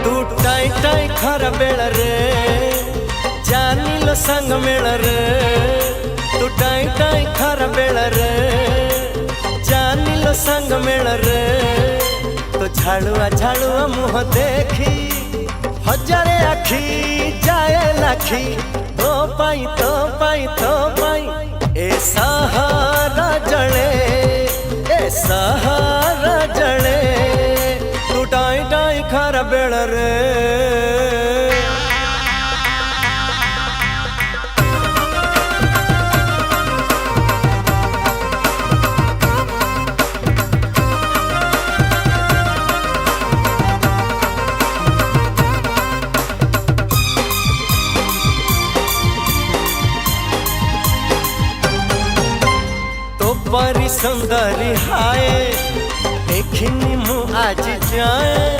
तू टाई टाई खर बेल रे जानिल संग मेल रे तू टाई टाई खर बेल रे जानिल संग मेल रे तो झाड़ुआ झाड़ुआ मुँह देखी हजारे आखी जाए लाखी तो पाई ए सहारा जड़े ए सहारा जड़े तू टाई टाई खर बेल रे। बड़ी सुंदरी हाय देखनी मु आज जाए।